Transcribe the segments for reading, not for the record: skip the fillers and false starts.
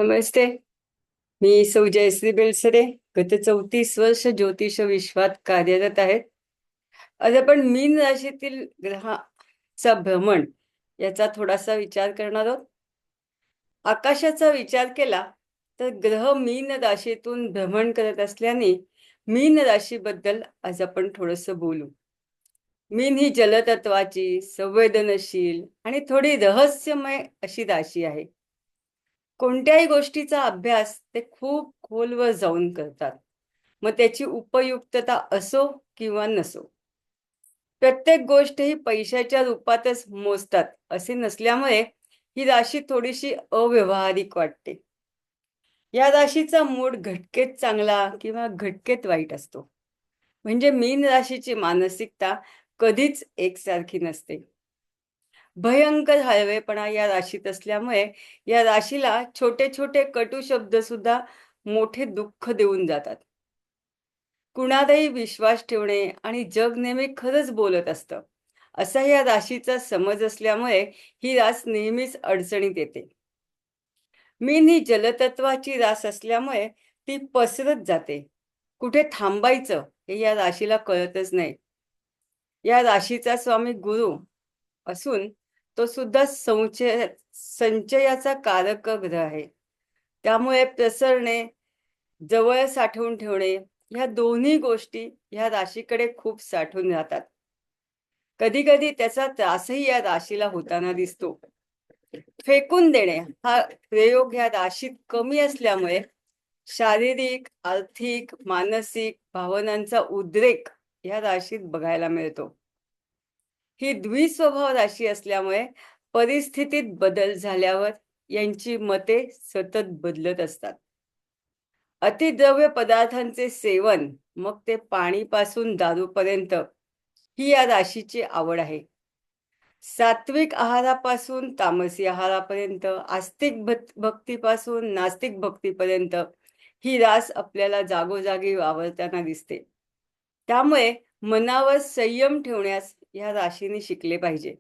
नमस्ते. मी सौ जयश्री बेलसरे. गत 34 वर्ष ज्योतिष विश्वात कार्यरत आहेत. आज आपण मीन राशीतील ग्रहाचा भ्रमण याचा थोडासा विचार करणार आहोत. आकाशाचा विचार केला तर ग्रह मीन राशीतून भ्रमण करत असल्याने मीन राशीबद्दल आज आपण थोडस बोलू. मीन ही जलतत्वाची, संवेदनशील आणि थोडी रहस्यमय अशी राशी आहे. कोणत्याही गोष्टीचा अभ्यास ते खूप खोलवर जाऊन करतात, मग त्याची उपयुक्तता असो किंवा नसो. प्रत्येक गोष्ट ही पैशाच्या रूपातच मोजतात असे नसल्यामुळे ही राशी थोडीशी अव्यवहारिक वाटते. या राशीचा मूड घटकेत चांगला किंवा घटकेत वाईट असतो. म्हणजे मीन राशीची मानसिकता कधीच एकसारखी नसते. भयंकर हळवेपणा या राशीत असल्यामुळे या राशीला छोटे छोटे कटू शब्द सुद्धा मोठे दुःख देऊन जातात. कुणालाही विश्वास ठेवणे आणि जग नेहमी खरंच बोलत असतं असा या राशीचा समज असल्यामुळे ही रास नेहमीच अडचणीत येते. मीन ही जलतत्वाची रास असल्यामुळे ती पसरत जाते. कुठे थांबायचं हे या राशीला कळतच नाही. या राशीचा स्वामी गुरु असून तो सुद्धा संचयाचा कारक ग्रह आहे. त्यामुळे प्रसरणे, जवळ साठवून ठेवणे ह्या दोन्ही गोष्टी ह्या राशीकडे खूप साठून राहतात. कधी कधी त्याचा त्रासही या राशीला होताना दिसतो. फेकून देणे हा प्रयोग ह्या राशीत कमी असल्यामुळे शारीरिक, आर्थिक, मानसिक भावनांचा उद्रेक ह्या राशीत बघायला मिळतो. ही द्विस्वभाव राशी असल्यामुळे परिस्थितीत बदल झाल्यावर यांची मते सतत बदलत असतात. अतिद्रव्य पदार्थांचे सेवन, मग ते पाणीपासून दारूपर्यंत, ही या राशीची आवड आहे. सात्विक आहारापासून तामसी आहारापर्यंत, आस्तिक भक्तीपासून नास्तिक भक्तीपर्यंत ही रास आपल्याला जागोजागी वावरताना दिसते. त्यामुळे मनावर संयम ठेवण्यास या राशीने शिकले पाहिजे.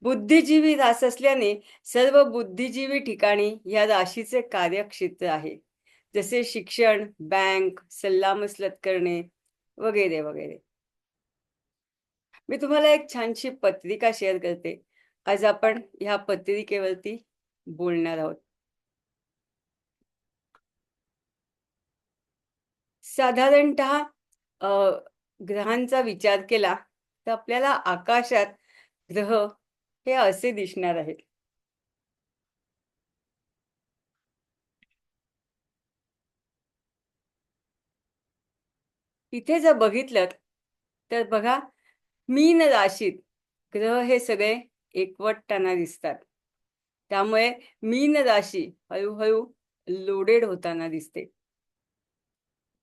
बुद्धिजीवी रास असल्याने सर्व बुद्धिजीवी ठिकाणी या राशीचे कार्यक्षेत्र आहे. जसे शिक्षण, बँक, सल्लामसलत करणे वगैरे वगैरे. मी तुम्हाला एक छानशी पत्रिका शेअर करते. आज आपण ह्या पत्रिकेवरती बोलणार आहोत. साधारणतः ग्रहांचा विचार केला तर आपल्याला आकाशात ग्रह हे असे दिसणार आहेत. इथे जर बघितलं तर बघा, मीन राशीत ग्रह हे सगळे एकवटताना दिसतात. त्यामुळे मीन राशी हळूहळू लोडेड होताना दिसते.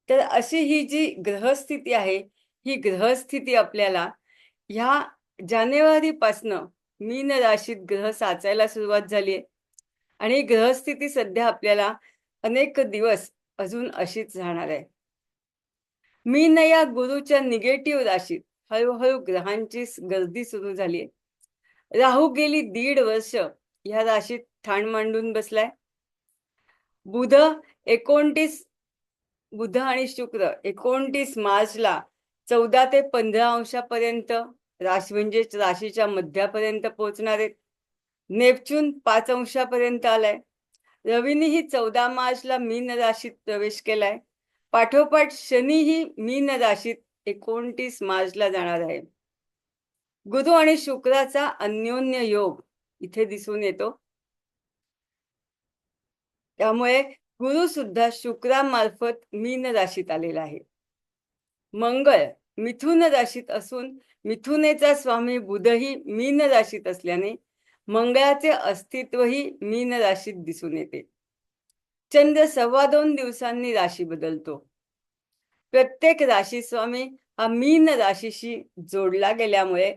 तर अशी ही जी ग्रहस्थिती आहे, ही ग्रहस्थिती आपल्याला ह्या जानेवारीपासनं मीन राशीत ग्रह साचायला सुरुवात झाली आहे. आणि ग्रहस्थिती सध्या आपल्याला अनेक दिवस अजून अशीच राहणार आहे. मीन या गुरुच्या निगेटिव्ह राशीत हळूहळू ग्रहांची गर्दी सुरू झाली आहे. राहू गेली 1.5 वर्ष या राशीत ठाण मांडून बसलाय. बुध 29 बुध आणि शुक्र 29 मार्चला 14 ते 15 अंशापर्यंत राशी म्हणजेच राशीच्या मध्यापर्यंत पोहोचणार आहेत. नेपच्यून 5 अंशापर्यंत आलाय. रवीनेही 14 मार्चला मीन राशीत प्रवेश केलाय. पाठोपाठ शनीही मीन राशीत 29 मार्चला जाणार आहे. गुरु आणि शुक्राचा अन्योन्य योग इथे दिसून येतो. त्यामुळे गुरु सुद्धा शुक्रामार्फत मीन राशीत आलेला आहे. मंगळ मिथुन राशीत असून मिथुनेचा स्वामी बुधही मीन राशीत असल्याने मंगळाचे अस्तित्वही मीन राशीत दिसून येते. चंद्र 2.25 दिवसांनी राशी बदलतो. प्रत्येक राशी स्वामी हा मीन राशीशी जोडला गेल्यामुळे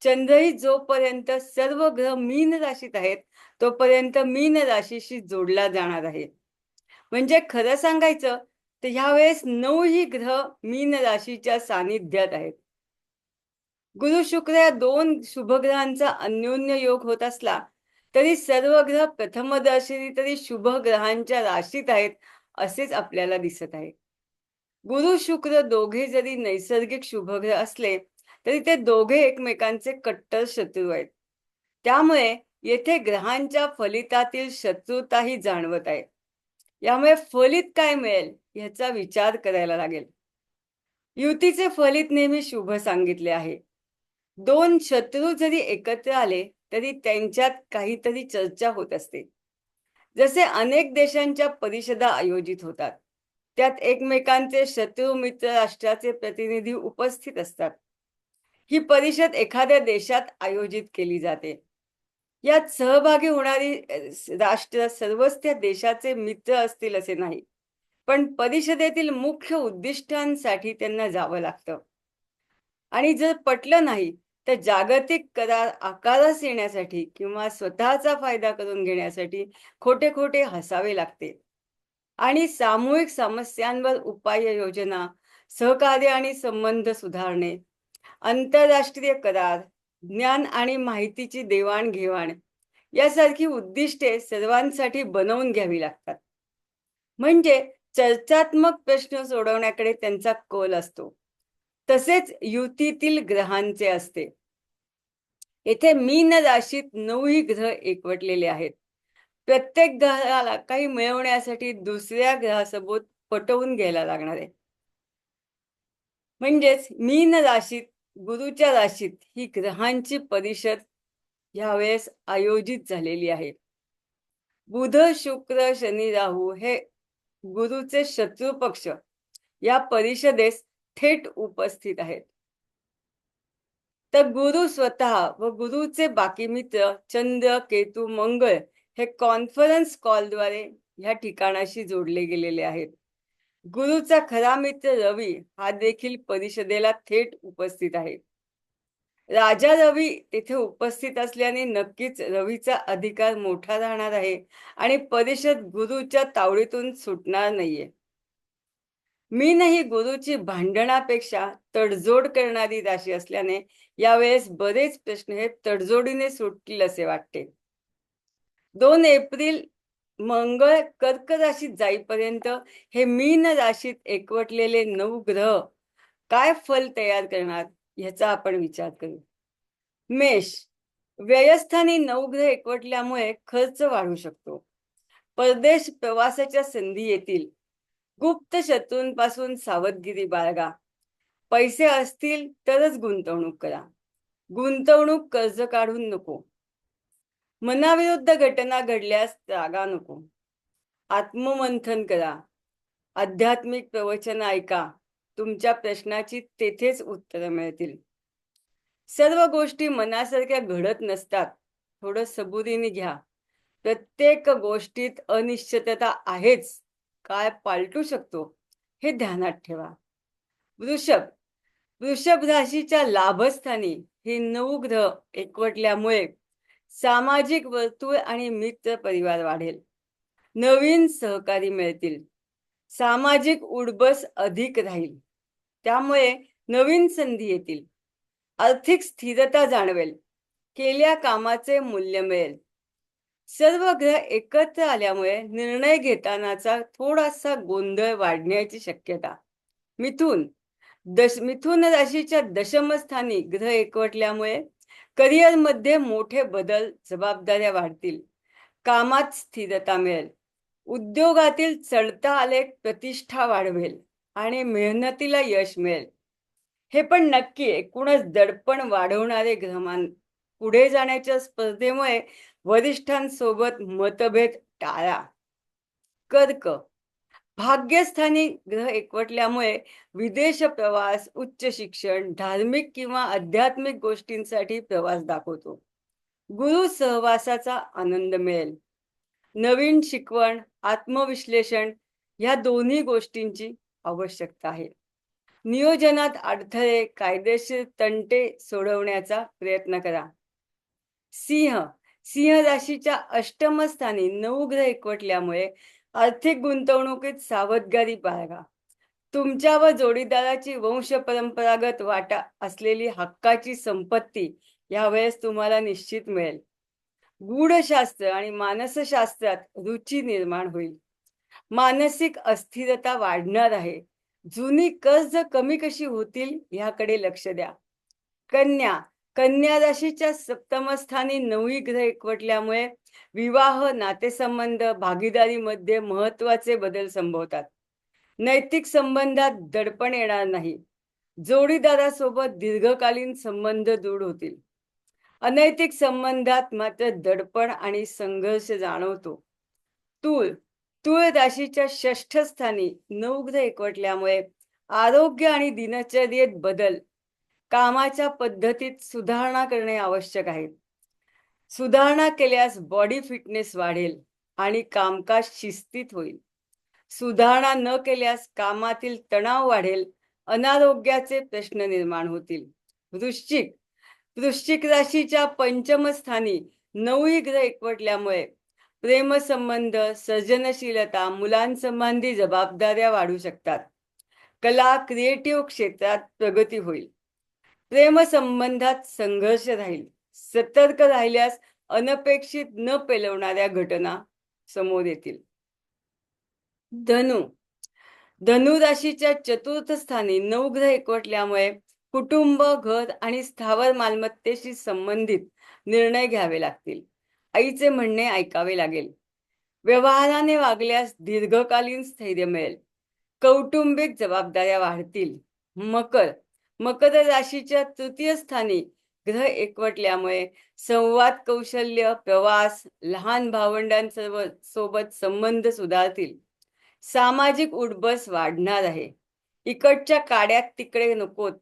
चंद्रही जोपर्यंत सर्व ग्रह मीन राशीत आहेत तोपर्यंत मीन राशीशी जोडला जाणार आहे. म्हणजे खरं सांगायचं तर ह्यावेळेस 9 ही ग्रह मीन राशीच्या सानिध्यात आहेत. गुरु शुक्र या 2 शुभग्रहांचा अन्योन्य योग होत असला तरी सर्व ग्रह प्रथमदर्शनी तरी शुभ ग्रहांच्या राशीत आहेत असेच आपल्याला दिसत आहे. गुरु शुक्र दोघे जरी नैसर्गिक शुभग्रह असले तरी ते दोघे एकमेकांचे कट्टर शत्रू आहेत. त्यामुळे येथे ग्रहांच्या फलितातील शत्रुताही जाणवत आहे. यामुळे फलित काय मिळेल याचा विचार करायला लागेल. युतीचे फलित नेहमी शुभ सांगितले आहे. दोन शत्रू जरी एकत्र आले तरी त्यांच्यात काहीतरी चर्चा होत असते. जसे अनेक देशांच्या परिषदा आयोजित होतात, त्यात एकमेकांचे शत्रू मित्र राष्ट्राचे प्रतिनिधी उपस्थित असतात. ही परिषद एखाद्या देशात आयोजित केली जाते. यात सहभागी होणारी राष्ट्र सर्वच त्या देशाचे मित्र असतील असे नाही, पण परिषदेतील मुख्य उद्दिष्टांसाठी त्यांना जावं लागतं. आणि जर पटलं नाही तर जागतिक करार आकारास येण्यासाठी किंवा स्वतःचा फायदा करून घेण्यासाठी खोटे खोटे हसावे लागते. आणि सामूहिक समस्यांवर उपाययोजना, सहकार्य आणि संबंध सुधारणे, आंतरराष्ट्रीय करार, ज्ञान आणि माहितीची देवाणघेवाण यासारखी उद्दिष्टे सर्वांसाठी बनवून घ्यावी लागतात. म्हणजे चर्चात्मक प्रश्न सोडवण्याकडे त्यांचा कल असतो. तसेच युतीतील ग्रहांचे असते. येथे मीन राशीत 9 ग्रह एकवटलेले आहेत. प्रत्येक ग्रहाला काही मिळवण्यासाठी दुसऱ्या ग्रहासोबत पटवून घ्यायला लागणार आहे. म्हणजेच मीन राशीत, गुरुच्या राशीत ही ग्रहांची परिषद यावेळेस आयोजित झालेली आहे. बुध, शुक्र, शनी, राहू हे गुरुचे शत्रू पक्ष या परिषदेस थेट उपस्थित आहेत. तर गुरु स्वतः व गुरुचे बाकी मित्र चंद्र, केतू, मंगळ हे कॉन्फरन्स कॉलद्वारे या ठिकाणाशी जोडले गेलेले आहेत. गुरुचा खरा मित्र रवी हा देखील परिषदेला थेट उपस्थित आहे. राजा रवी तेथे उपस्थित असल्याने नक्कीच रवीचा अधिकार मोठा राहणार आहे आणि परिषद गुरुच्या तावडीतून सुटणार नाहीये. मी नाही गुरुची भांडणापेक्षा तडजोड करणारी राशी असल्याने यावेळेस बरेच प्रश्न हे तडजोडीने सुटतील असे वाटते. 2 एप्रिल मंगळ कर्क राशीत जाईपर्यंत हे मीन राशीत एकवटलेले 9 ग्रह काय फल तयार करणार याचा आपण विचार करू. मेष, व्ययस्थानी 9 ग्रह एकवटल्यामुळे खर्च वाढू शकतो. परदेश प्रवासाच्या संधी येतील. गुप्त शत्रूंपासून सावधगिरी बाळगा. पैसे असतील तरच गुंतवणूक करा. गुंतवणूक कर्ज काढून नको. मनाविरुद्ध घटना घडल्यास रागा नको. आत्ममंथन करा. आध्यात्मिक प्रवचन ऐका. तुमच्या प्रश्नाची तेथेच उत्तरं मिळतील. सर्व गोष्टी मनासारख्या घडत नसतात. थोडं सबुरीने घ्या. प्रत्येक गोष्टीत अनिश्चितता आहेच. काळ पालटू शकतो हे ध्यानात ठेवा. वृषभ, वृषभ राशीच्या लाभस्थानी हे 9 ग्रह एकवटल्यामुळे सामाजिक वर्तुळ आणि मित्र परिवार वाढेल. नवीन सहकारी मिळतील. सामाजिक उडबस अधिक राहील. त्यामुळे नवीन संधी येतील. आर्थिक स्थिरता जाणवेल. केलेल्या कामाचे मूल्य मिळेल. सर्व ग्रह एकत्र आल्यामुळे निर्णय घेतानाचा थोडासा गोंधळ वाढण्याची शक्यता. मिथुन, मिथुन राशीच्या दशमस्थानी ग्रह एकवटल्यामुळे करिअरमध्ये मोठे बदल, जबाबदाऱ्या वाढतील. कामात स्थिरता मिळेल. उद्योगातील चढता आलेख प्रतिष्ठा वाढवेल आणि मेहनतीला यश मिळेल. हे पण नक्की एकूणच दडपण वाढवणारे ग्रहमान. पुढे जाण्याच्या स्पर्धेमुळे वरिष्ठांसोबत मतभेद टाळा. कर्क, भाग्यस्थानी ग्रह एकवटल्यामुळे विदेश प्रवास, उच्च शिक्षण, धार्मिक किंवा आध्यात्मिक गोष्टींसाठी प्रवास दाखवतो. गुरु सहवासाचा आनंद मिळेल. नवीन शिकवण, आत्मविश्लेषण या दोन्ही गोष्टींची आवश्यकता आहे. नियोजनात अडथळे, कायदेशीर तंटे सोडवण्याचा प्रयत्न करा. सिंह, सिंह राशीच्या अष्टमस्थानी 9 ग्रह एकवटल्यामुळे आर्थिक गुंतवणुकीत सावधगिरी बाळगा. तुमच्या व जोडीदाराची वंश परंपरागत वाटा असलेली हक्काची संपत्ती यावेळेस तुम्हाला निश्चित मिळेल. गूढशास्त्र आणि मानसशास्त्रात रुची निर्माण होईल. मानसिक अस्थिरता वाढणार आहे. जुनी कर्ज कमी कशी होतील याकडे लक्ष द्या. कन्या कन्या राशीच्या सप्तमस्थानी 9 ग्रह एकवटल्यामुळे विवाह, नातेसंबंध, भागीदारीमध्ये महत्वाचे बदल संभवतात. नैतिक संबंधात दडपण येणार नाही. जोडीदारासोबत दीर्घकालीन संबंध दृढ होतील. अनैतिक संबंधात मात्र दडपण आणि संघर्ष जाणवतो. तूळ तूळ राशीच्या 6ठ स्थानी 9 ग्रह एकवटल्यामुळे आरोग्य आणि दिनचर्येत बदल, कामाच्या पद्धतीत सुधारणा करणे आवश्यक आहे. सुधारणा केल्यास बॉडी फिटनेस वाढेल आणि कामकाज शिस्तीत होईल. सुधारणा न केल्यास कामातील तणाव वाढेल, अनारोग्याचे प्रश्न निर्माण होतील. वृश्चिक वृश्चिक राशीच्या 5म स्थानी 9 ग्रह एकवटल्यामुळे प्रेमसंबंध, सर्जनशीलता, मुलांसंबंधी जबाबदाऱ्या वाढू शकतात. कला, क्रिएटिव्ह क्षेत्रात प्रगती होईल. प्रेमसंबंधात संघर्ष राहील. सतर्क राहिल्यास अनपेक्षित न पेलवणाऱ्या घटना समोर येतील. धनु राशीच्या 4थ स्थानी 9 ग्रह एकवटल्यामुळे कुटुंब, घर आणि स्थावर मालमत्तेशी संबंधित निर्णय घ्यावे लागतील. आईचे म्हणणे ऐकावे लागेल. व्यवहाराने वागल्यास दीर्घकालीन स्थैर्य मिळेल. कौटुंबिक जबाबदाऱ्या वाढतील. मकर राशीच्या 3य स्थानी ग्रह एकवटल्यामुळे संवाद कौशल्य, प्रवास, लहान भावंडांसोबत संबंध सुधारतील. सामाजिक उठबस वाढणार आहे. इकडच्या काड्यात तिकडे नकोत.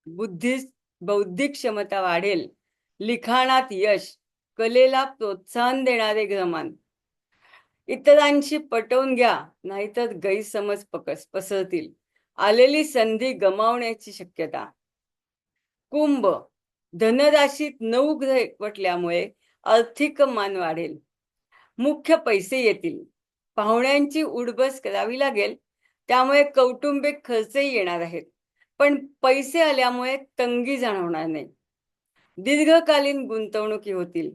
बौद्धिक क्षमता वाढेल. लिखाणात यश, कलेला प्रोत्साहन देणारे ग्रहमान. इतरांशी पटवून घ्या, नाहीतर गैरसमज पसरतील. आलेली संधी गमावण्याची शक्यता. कुंभ धनराशीत 9 ग्रह एकवटल्यामुळे आर्थिक मान वाढेल. मुख्य पैसे येतील. पाहुण्यांची उठबस करावी लागेल, त्यामुळे कौटुंबिक खर्चही येणार आहेत. पण पैसे आल्यामुळे तंगी जाणवणार नाही. दीर्घकालीन गुंतवणुकी होतील.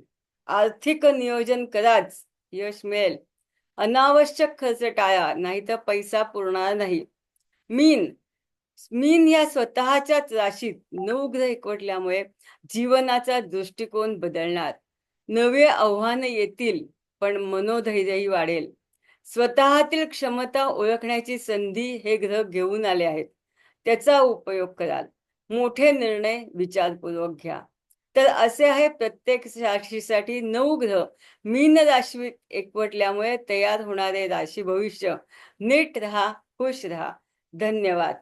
आर्थिक नियोजन कराच, यश मिळेल. अनावश्यक खर्च टाळा, नाहीतर पैसा पुरणार नाही. मीन या स्वतःच्याच राशीत 9 ग्रह एकवटल्यामुळे जीवनाचा दृष्टिकोन बदलणार. नवे आव्हान येतील, पण मनोधैर्यही वाढेल. स्वतःतील क्षमता ओळखण्याची संधी हे ग्रह घेऊन आले आहेत. त्याचा उपयोग कराल. मोठे निर्णय विचारपूर्वक घ्या. तर असे आहे प्रत्येक राशीसाठी 9 ग्रह मीन राशीत एकवटल्यामुळे तयार होणारे राशी भविष्य. नीट रहा, खुश रहा. धन्यवाद.